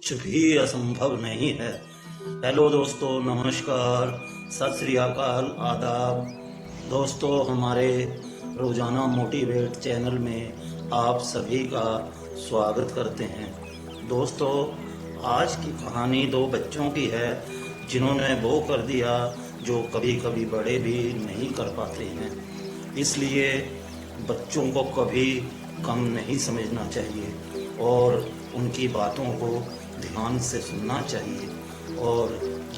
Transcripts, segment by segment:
कुछ भी असंभव नहीं है। हेलो दोस्तों, नमस्कार, सत श्री अकाल, आदाब। दोस्तों, हमारे रोजाना मोटिवेट चैनल में आप सभी का स्वागत करते हैं। दोस्तों, आज की कहानी दो बच्चों की है जिन्होंने वो कर दिया जो कभी कभी बड़े भी नहीं कर पाते हैं। इसलिए बच्चों को कभी कम नहीं समझना चाहिए और उनकी बातों को ध्यान से सुनना चाहिए और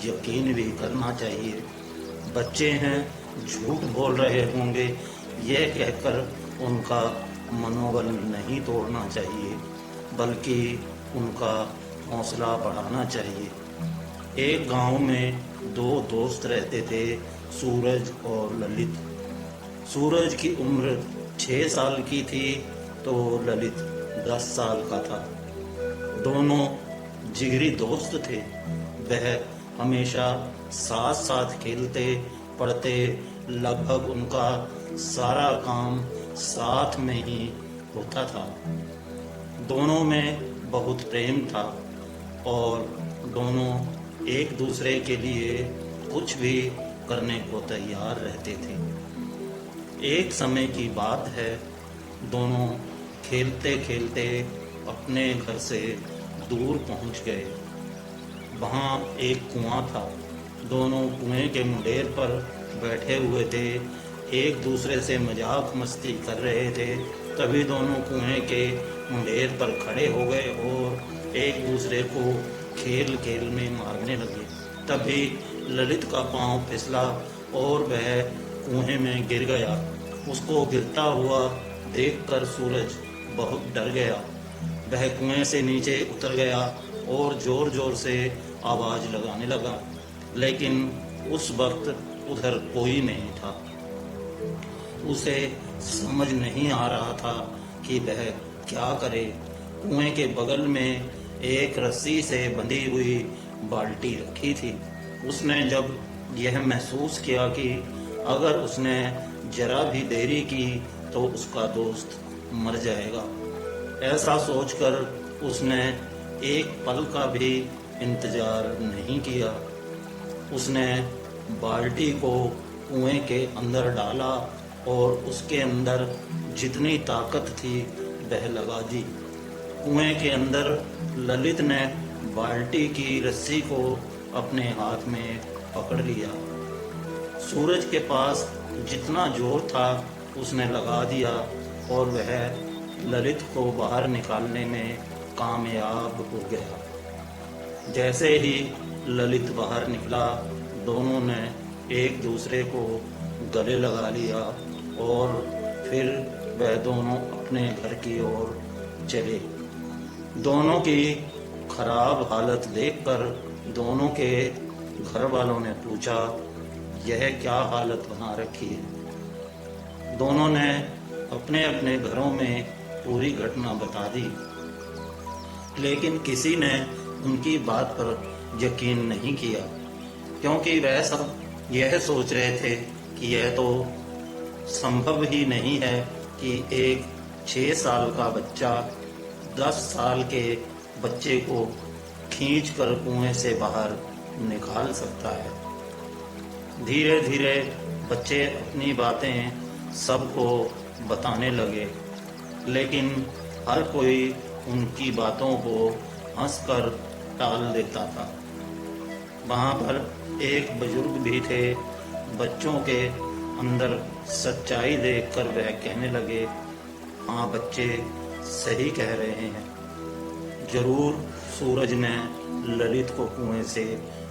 यकीन भी करना चाहिए। बच्चे हैं, झूठ बोल रहे होंगे, यह कहकर उनका मनोबल नहीं तोड़ना चाहिए, बल्कि उनका हौसला बढ़ाना चाहिए। एक गांव में दो दोस्त रहते थे, सूरज और ललित। सूरज की उम्र 6 साल की थी तो ललित 10 साल का था। दोनों जिगरी दोस्त थे। वह हमेशा साथ साथ खेलते पढ़ते, लगभग उनका सारा काम साथ में ही होता था। दोनों में बहुत प्रेम था और दोनों एक दूसरे के लिए कुछ भी करने को तैयार रहते थे। एक समय की बात है, दोनों खेलते खेलते अपने घर से दूर पहुंच गए। वहां एक कुआं था। दोनों कुएं के मुंडेर पर बैठे हुए थे, एक दूसरे से मजाक मस्ती कर रहे थे। तभी दोनों कुएं के मुंडेर पर खड़े हो गए और एक दूसरे को खेल खेल में मारने लगे। तभी ललित का पांव फिसला और वह कुएं में गिर गया। उसको गिरता हुआ देखकर सूरज बहुत डर गया। वह कुएं से नीचे उतर गया और जोर जोर से आवाज लगाने लगा, लेकिन उस वक्त उधर कोई नहीं था। उसे समझ नहीं आ रहा था कि वह क्या करे। कुएं के बगल में एक रस्सी से बंधी हुई बाल्टी रखी थी। उसने जब यह महसूस किया कि अगर उसने जरा भी देरी की तो उसका दोस्त मर जाएगा, ऐसा सोचकर उसने एक पल का भी इंतजार नहीं किया। उसने बाल्टी को कुएं के अंदर डाला और उसके अंदर जितनी ताकत थी वह लगा दी। कुएं के अंदर ललित ने बाल्टी की रस्सी को अपने हाथ में पकड़ लिया। सूरज के पास जितना जोर था उसने लगा दिया और वह ललित को बाहर निकालने में कामयाब हो गया। जैसे ही ललित बाहर निकला, दोनों ने एक दूसरे को गले लगा लिया और फिर वह दोनों अपने घर की ओर चले। दोनों की खराब हालत देखकर दोनों के घर वालों ने पूछा, यह क्या हालत बना रखी है? दोनों ने अपने अपने घरों में पूरी घटना बता दी, लेकिन किसी ने उनकी बात पर यकीन नहीं किया, क्योंकि वह सब यह सोच रहे थे कि यह तो संभव ही नहीं है कि एक 6 साल का बच्चा 10 साल के बच्चे को खींचकर कुएं से बाहर निकाल सकता है। धीरे धीरे बच्चे अपनी बातें सबको बताने लगे, लेकिन हर कोई उनकी बातों को हंसकर टाल देता था। वहां पर एक बुजुर्ग भी थे। बच्चों के अंदर सच्चाई देखकर वह कहने लगे, हाँ, बच्चे सही कह रहे हैं। जरूर सूरज ने ललित को कुएं से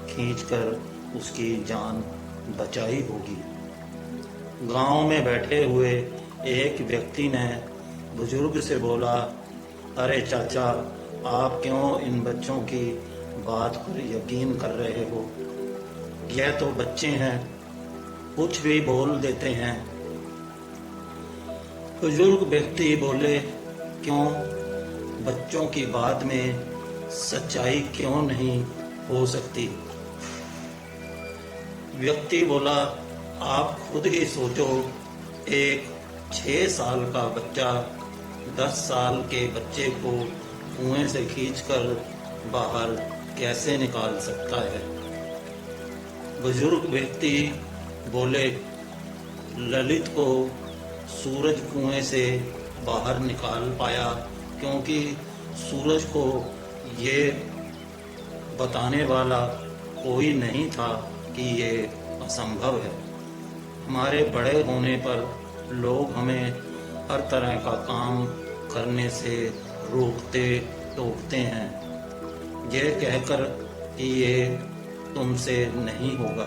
खींचकर उसकी जान बचाई होगी। गांव में बैठे हुए एक व्यक्ति ने बुजुर्ग से बोला, अरे चाचा, आप क्यों इन बच्चों की बात पर यकीन कर रहे हो? यह तो बच्चे हैं, कुछ भी बोल देते हैं। बुजुर्ग व्यक्ति बोले, क्यों? बच्चों की बात में सच्चाई क्यों नहीं हो सकती? व्यक्ति बोला, आप खुद ही सोचो, एक 6 साल का बच्चा 10 साल के बच्चे को कुएं से खींचकर बाहर कैसे निकाल सकता है। बुजुर्ग व्यक्ति बोले, ललित को सूरज कुएं से बाहर निकाल पाया क्योंकि सूरज को ये बताने वाला कोई नहीं था कि ये असंभव है। हमारे बड़े होने पर लोग हमें हर तरह का काम करने से रोकते टोकते हैं, ये कहकर कि ये तुमसे नहीं होगा।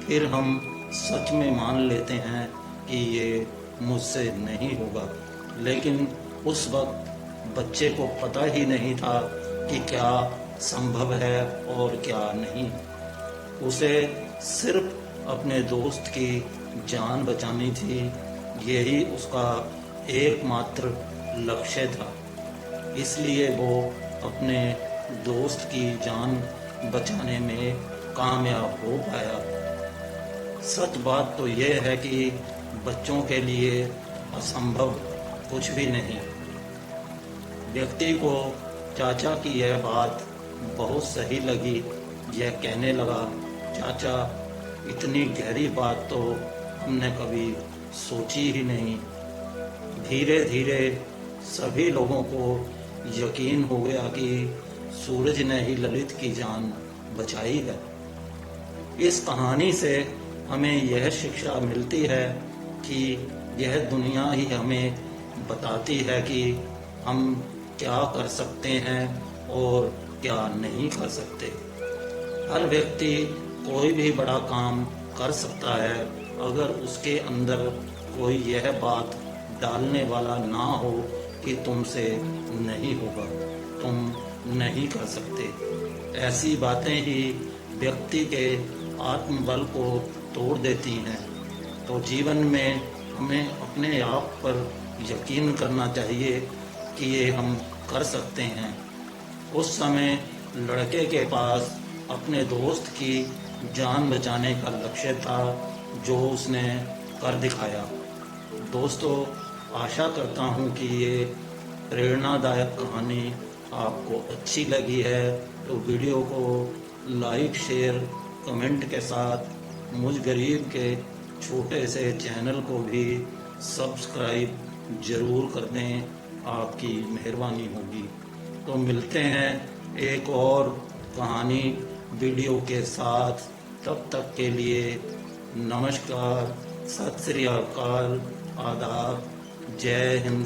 फिर हम सच में मान लेते हैं कि ये मुझसे नहीं होगा, लेकिन उस वक्त बच्चे को पता ही नहीं था कि क्या संभव है और क्या नहीं। उसे सिर्फ अपने दोस्त की जान बचानी थी, यही उसका एकमात्र लक्ष्य था। इसलिए वो अपने दोस्त की जान बचाने में कामयाब हो पाया। सच बात तो यह है कि बच्चों के लिए असंभव कुछ भी नहीं। व्यक्ति को चाचा की यह बात बहुत सही लगी। यह कहने लगा, चाचा, इतनी गहरी बात तो हमने कभी सोची ही नहीं। धीरे धीरे सभी लोगों को यकीन हो गया कि सूरज ने ही ललित की जान बचाई है। इस कहानी से हमें यह शिक्षा मिलती है कि यह दुनिया ही हमें बताती है कि हम क्या कर सकते हैं और क्या नहीं कर सकते। हर व्यक्ति कोई भी बड़ा काम कर सकता है, अगर उसके अंदर कोई यह बात डालने वाला ना हो कि तुमसे नहीं होगा, तुम नहीं कर सकते। ऐसी बातें ही व्यक्ति के आत्मबल को तोड़ देती हैं। तो जीवन में हमें अपने आप पर यकीन करना चाहिए कि ये हम कर सकते हैं। उस समय लड़के के पास अपने दोस्त की जान बचाने का लक्ष्य था, जो उसने कर दिखाया। दोस्तों, आशा करता हूँ कि ये प्रेरणादायक कहानी आपको अच्छी लगी है, तो वीडियो को लाइक, शेयर, कमेंट के साथ मुझ गरीब के छोटे से चैनल को भी सब्सक्राइब जरूर कर दें, आपकी मेहरबानी होगी। तो मिलते हैं एक और कहानी वीडियो के साथ। तब तक के लिए नमस्कार, सत श्री अकाल, आदाब, जय हिंद।